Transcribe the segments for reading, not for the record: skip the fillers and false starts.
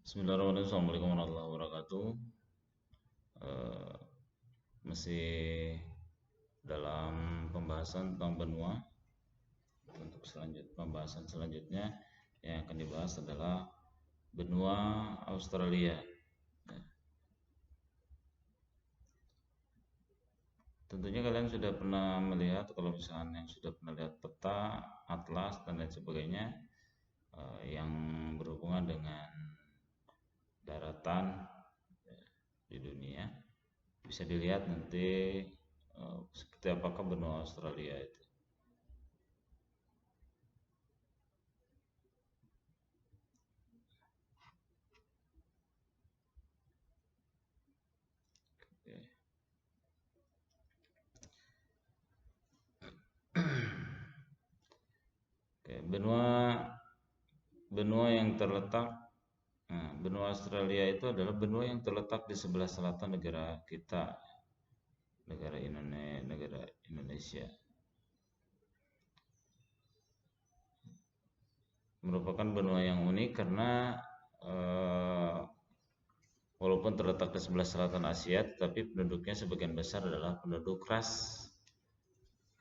Bismillahirrahmanirrahim. Assalamualaikum warahmatullahi wabarakatuh. Eh, Masih dalam pembahasan tentang benua. Untuk pembahasan selanjutnya yang akan dibahas adalah benua Australia. Ya, tentunya kalian sudah pernah melihat, kalau misalnya yang sudah pernah lihat peta, atlas dan lain sebagainya yang berhubungan dengan daratan di dunia, bisa dilihat nanti seperti apakah benua Australia itu. Oke. Oke, benua yang terletak, benua Australia itu adalah benua yang terletak di sebelah selatan negara kita, negara Indonesia. Merupakan benua yang unik karena eh, walaupun terletak di sebelah selatan Asia, tetapi penduduknya sebagian besar adalah penduduk ras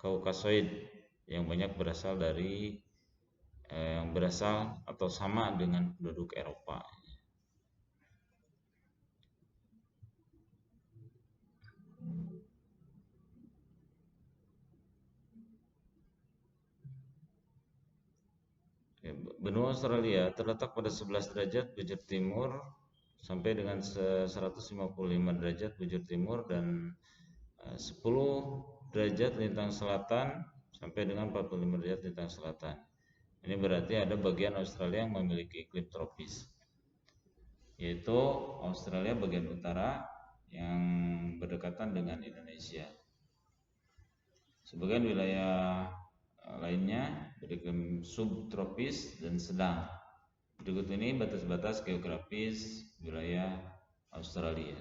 Kaukasoid yang banyak berasal atau sama dengan penduduk Eropa. Benua Australia terletak pada 11 derajat bujur timur sampai dengan 155 derajat bujur timur dan 10 derajat lintang selatan sampai dengan 45 derajat lintang selatan. Ini berarti ada bagian Australia yang memiliki iklim tropis, yaitu Australia bagian utara yang berdekatan dengan Indonesia. Sebagian wilayah lainnya beriklim subtropis dan sedang. Berikut ini batas-batas geografis wilayah Australia.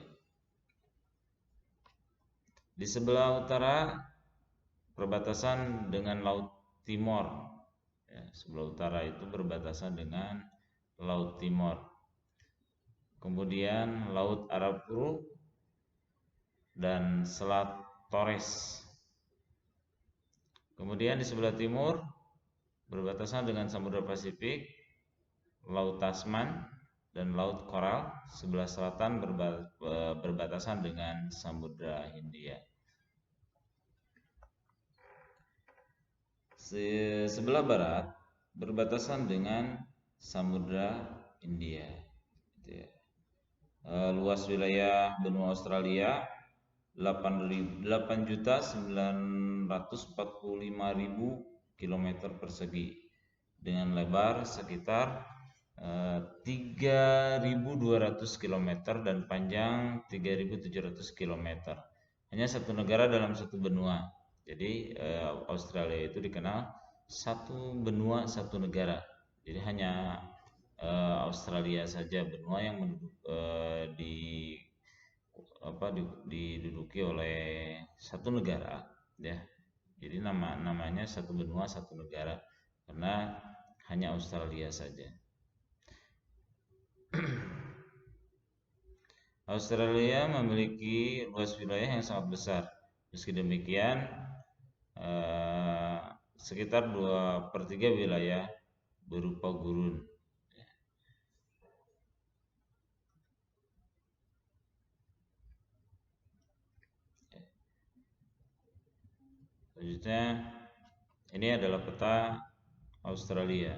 Di sebelah utara perbatasan dengan Laut Timor. Ya, sebelah utara itu berbatasan dengan Laut Timor. Kemudian Laut Arafuru dan Selat Torres. Kemudian di sebelah timur berbatasan dengan Samudra Pasifik, Laut Tasman dan Laut Koral. Sebelah selatan berbatasan dengan Samudra Hindia. Sebelah barat berbatasan dengan Samudra Hindia. Luas wilayah benua Australia 8.945.000 km persegi dengan lebar sekitar 3.200 km dan panjang 3.700 km. Hanya satu negara dalam satu benua. Jadi Australia itu dikenal satu benua satu negara. Jadi hanya Australia saja benua yang diduduki oleh satu negara, ya. Jadi namanya satu benua satu negara karena hanya Australia saja. Australia memiliki luas wilayah yang sangat besar. Meski demikian, sekitar 2/3 wilayah berupa gurun. Selanjutnya, ini adalah peta Australia.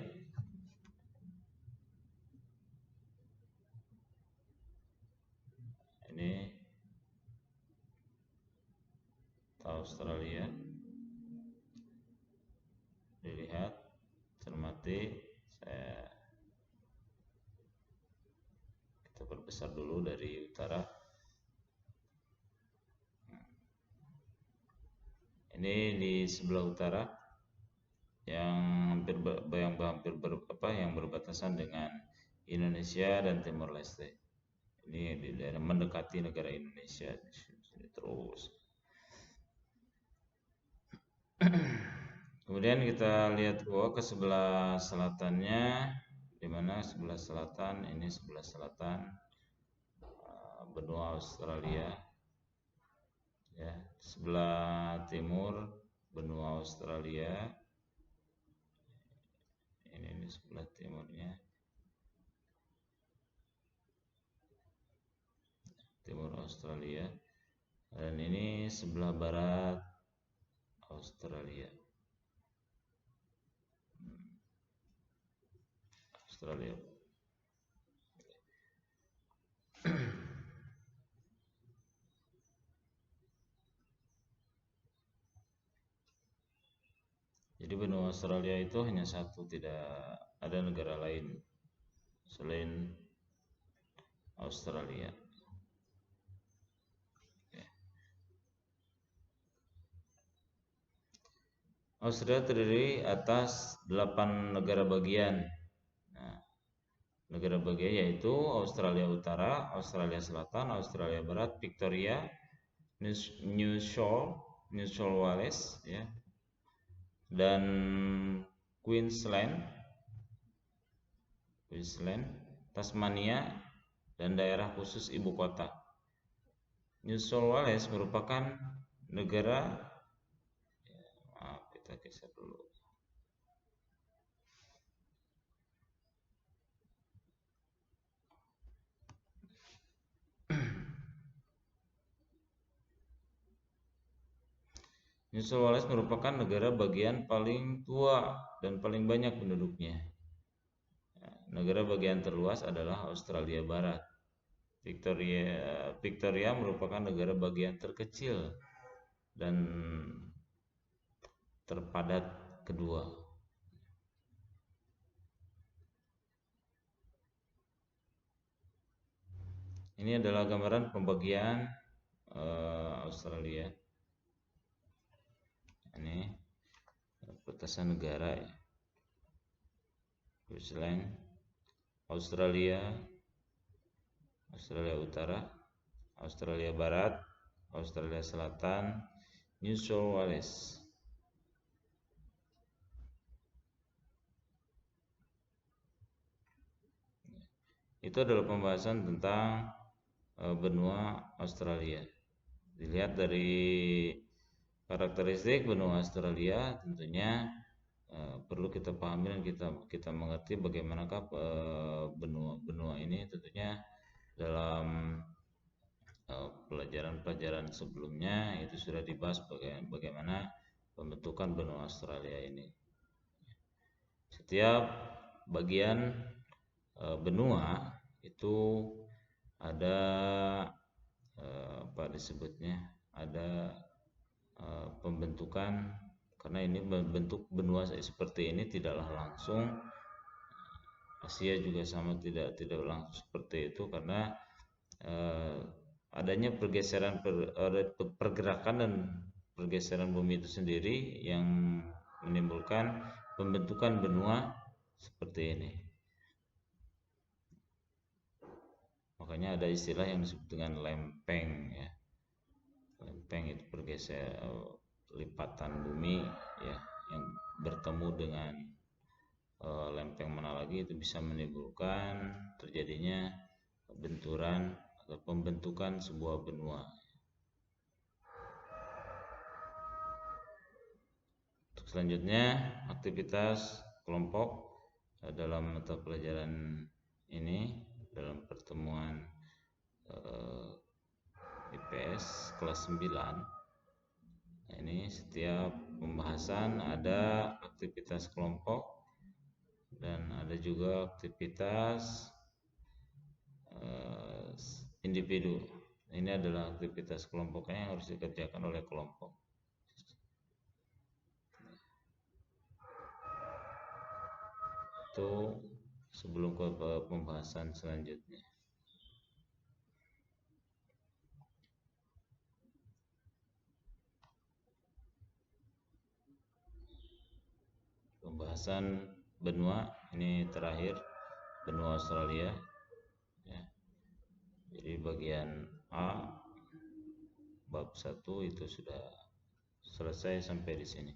Ini peta Australia. Dilihat, cermati. Kita perbesar dulu dari utara. Ini di sebelah utara yang berbatasan dengan Indonesia dan Timor Leste. Ini di daerah mendekati negara Indonesia. Terus kemudian kita lihat ke sebelah selatannya, di mana sebelah selatan ini sebelah selatan benua Australia, ya. Sebelah timur benua Australia, ini sebelah timurnya, timur Australia, dan ini sebelah barat Australia. Jadi benua Australia itu hanya satu, tidak ada negara lain selain Australia. Australia terdiri atas 8 negara bagian. Nah, negara bagian yaitu Australia Utara, Australia Selatan, Australia Barat, Victoria, New South Wales, ya, dan Queensland, Tasmania, dan daerah khusus ibu kota. New South Wales merupakan negara, kita geser dulu. New South Wales merupakan negara bagian paling tua dan paling banyak penduduknya. Negara bagian terluas adalah Australia Barat. Victoria merupakan negara bagian terkecil dan terpadat kedua. Ini adalah gambaran pembagian Australia. Ini petasan negara, ya. Queensland, Australia Utara, Australia Barat, Australia Selatan, New South Wales. Itu adalah pembahasan tentang benua Australia. Dilihat dari karakteristik benua Australia, tentunya perlu kita pahami dan kita mengerti bagaimanakah benua ini. Tentunya dalam pelajaran sebelumnya itu sudah dibahas bagaimana pembentukan benua Australia ini. Setiap bagian benua itu ada apa disebutnya, ada pembentukan, karena ini bentuk benua seperti ini tidaklah langsung. Asia juga sama, tidak langsung seperti itu, karena adanya pergerakan dan pergeseran bumi itu sendiri yang menimbulkan pembentukan benua seperti ini. Makanya ada istilah yang disebut dengan lempeng, ya. Lempeng itu lipatan bumi, ya, yang bertemu dengan lempeng mana lagi, itu bisa menimbulkan terjadinya benturan atau pembentukan sebuah benua. Untuk selanjutnya, aktivitas kelompok dalam mata pelajaran ini, dalam pertemuan IPS kelas 9. Nah, ini setiap pembahasan ada aktivitas kelompok dan ada juga aktivitas individu. Ini adalah aktivitas kelompoknya yang harus dikerjakan oleh kelompok. Itu sebelum ke pembahasan selanjutnya. Pembahasan benua ini terakhir, benua Australia, ya. Jadi bagian A bab 1 itu sudah selesai sampai di sini.